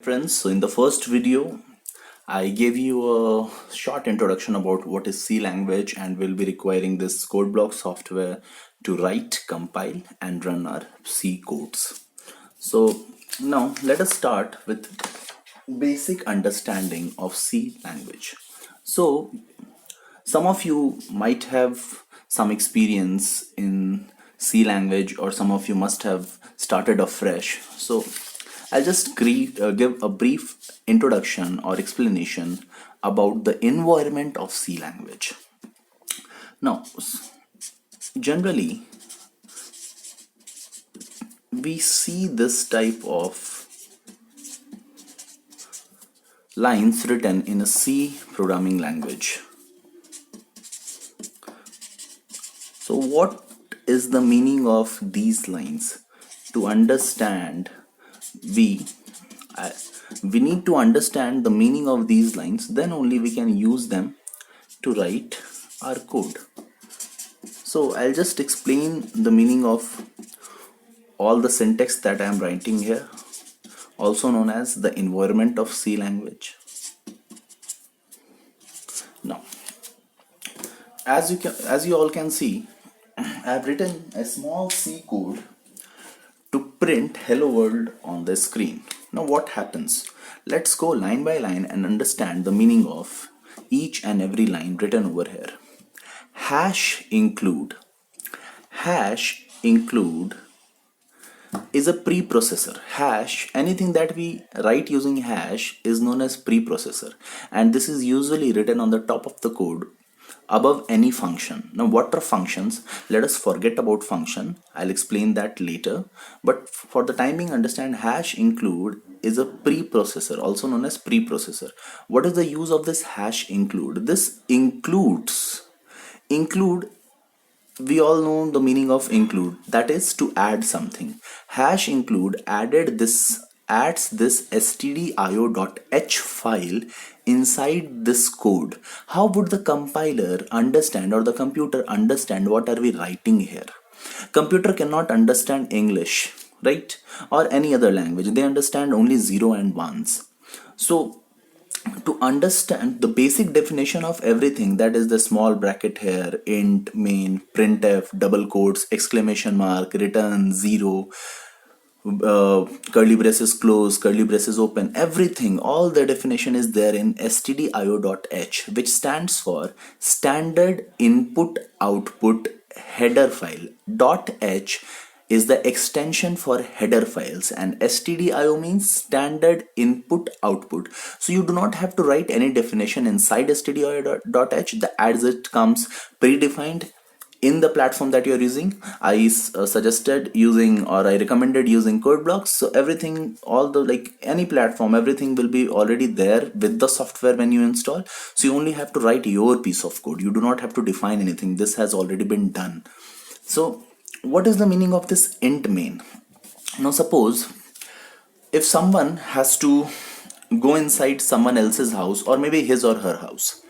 Friends, so in the first video, I gave you a short introduction about what is C language, and we'll be requiring this code block software to write, compile, and run our C codes. So now let us start with basic understanding of C language. So some of you might have some experience in C language, or some of you must have started afresh. So I'll just give a brief introduction or explanation about the environment of C language. Now, generally, we see this type of lines written in a C programming language. So, what is the meaning of these lines? To understand, we uh, we need to understand the meaning of these lines. Then only we can use them to write our code. So I'll just explain the meaning of all the syntax that I am writing here, also known as the environment of C language. Now, as you all can see, I have written a small C code to print hello world on the screen. Now what happens? Let's go line by line and understand the meaning of each and every line written over here. Hash include. Hash include is a preprocessor. Hash, anything that we write using hash is known as preprocessor, and this is usually written on the top of the code above any function. Now what are functions? Let us forget about function, I'll explain that later, but for the time being, understand hash include is a preprocessor, also known as preprocessor. What is the use of this hash include? This include, we all know the meaning of include, that is to add something. Hash include adds this stdio.h file inside this code. How would the compiler understand, or the computer understand, what are we writing here? Computer cannot understand English, right, or any other language. They understand only 0 and 1s. So to understand the basic definition of everything, that is the small bracket here, int, main, printf, double quotes, exclamation mark, return, zero, curly braces close, curly braces open, everything, all the definition is there in stdio.h, which stands for standard input output header file. .h is the extension for header files, and stdio means standard input output. So you do not have to write any definition inside stdio.h. As it comes predefined in the platform that you're using. I suggested using, or I recommended using code blocks. So everything, all the, like any platform, everything will be already there with the software when you install. So you only have to write your piece of code. You do not have to define anything. This has already been done. So what is the meaning of this int main? Now suppose if someone has to go inside someone else's house, or maybe his or her house.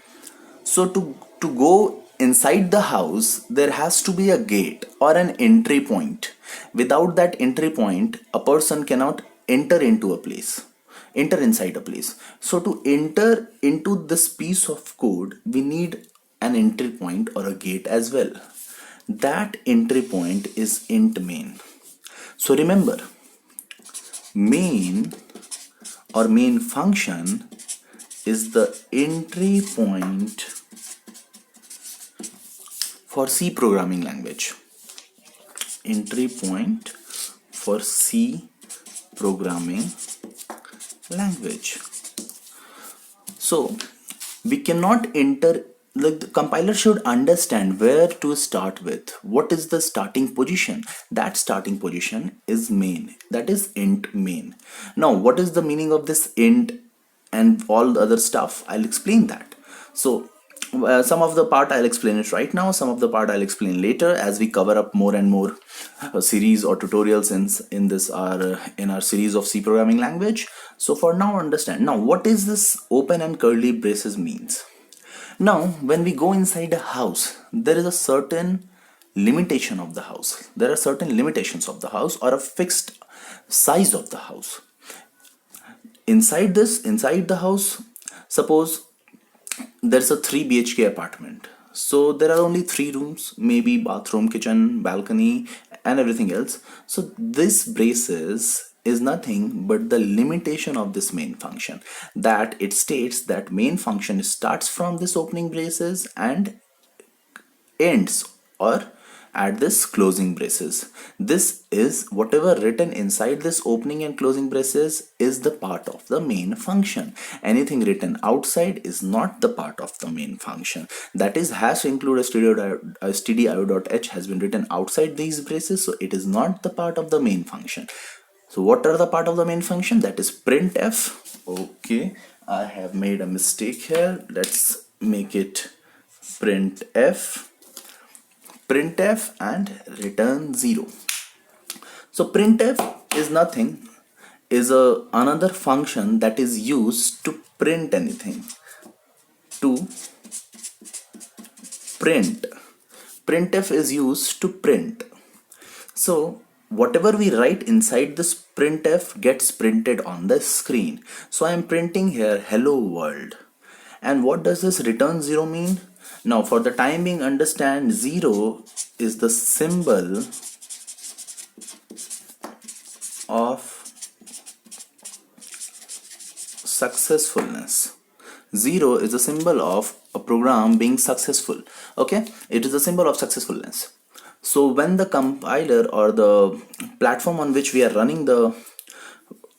So to go inside the house, there has to be a gate or an entry point. Without that entry point, a person cannot enter into a place, enter inside a place. So to enter into this piece of code, we need an entry point or a gate as well. That entry point is int main. So remember, main or main function is the entry point for C programming language. Entry point for C programming language. So we cannot enter, like the compiler should understand where to start with. What is the starting position? That starting position is main, that is int main. Now what is the meaning of this int and all the other stuff? I'll explain that. So some of the part I'll explain it right now, some of the part I'll explain later as we cover up more and more series or tutorials in this in our series of C programming language. So for now, understand now what is this open and curly braces means. Now when we go inside a house, there is a certain limitation of the house. There are certain limitations of the house, or a fixed size of the house. inside the house, suppose there's a 3 BHK apartment. So there are only 3 rooms, maybe bathroom, kitchen, balcony, and everything else. So this braces is nothing but the limitation of this main function, that it states that main function starts from this opening braces and ends or at this closing braces. This is whatever written inside this opening and closing braces is the part of the main function. Anything written outside is not the part of the main function. That is, hash include stdio.h has been written outside these braces, so it is not the part of the main function. So what are the part of the main function? That is printf. Okay, I have made a mistake here. Let's make it printf and return 0. So printf is nothing, is another function that is used to print anything. To print. Printf is used to print. So whatever we write inside this printf gets printed on the screen. So I am printing here hello world. And what does this return 0 mean? Now for the time being, understand 0 is the symbol of successfulness. 0 is a symbol of a program being successful. Okay, it is a symbol of successfulness. So when the compiler or the platform on which we are running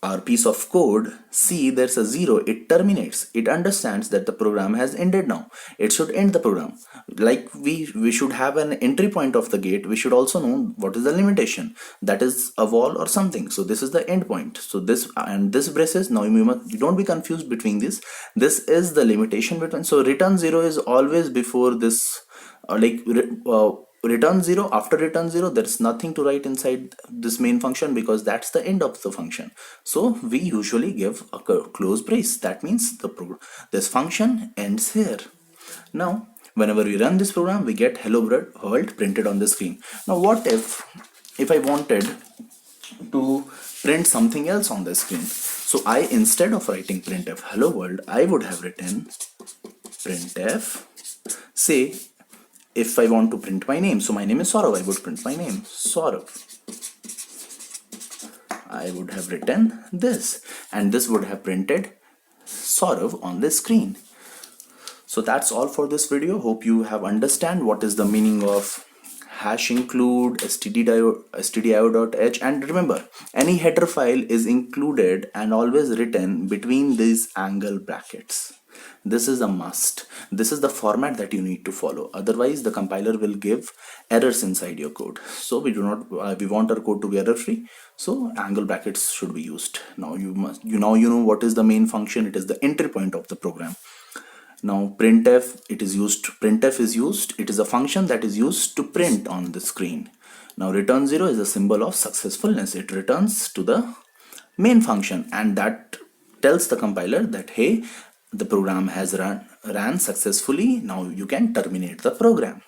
our piece of code see there's a 0, it terminates. It understands that the program has ended now. It should end the program. Like we should have an entry point of the gate, we should also know what is the limitation. That is a wall or something. So this is the end point. So this and this braces, now you don't be confused between this. This is the limitation between. So return 0 is always before this, return 0. After return 0 there's nothing to write inside this main function because that's the end of the function. So we usually give a close brace. That means this function ends here. Now whenever we run this program, we get hello world printed on the screen. Now what if I wanted to print something else on the screen? So I, instead of writing printf hello world, I would have written printf, say if I want to print my name. So my name is Saurav, I would print my name Saurav. I would have written this, and this would have printed Saurav on the screen. So that's all for this video. Hope you have understand what is the meaning of hash include, stdio.h, and remember, any header file is included and always written between these angle brackets. This is a must. This is the format that you need to follow. Otherwise, the compiler will give errors inside your code. So we want our code to be error free. So angle brackets should be used. Now you know what is the main function. It is the entry point of the program. Now printf is used. It is a function that is used to print on the screen. Now return 0 is a symbol of successfulness. It returns to the main function, and that tells the compiler that hey, the program has ran successfully. Now you can terminate the program.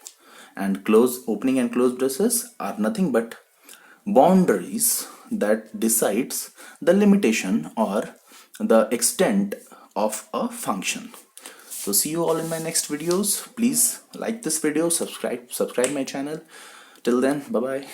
And opening and close braces are nothing but boundaries that decides the limitation or the extent of a function. So see you all in my next videos. Please like this video, subscribe my channel. Till then, bye bye.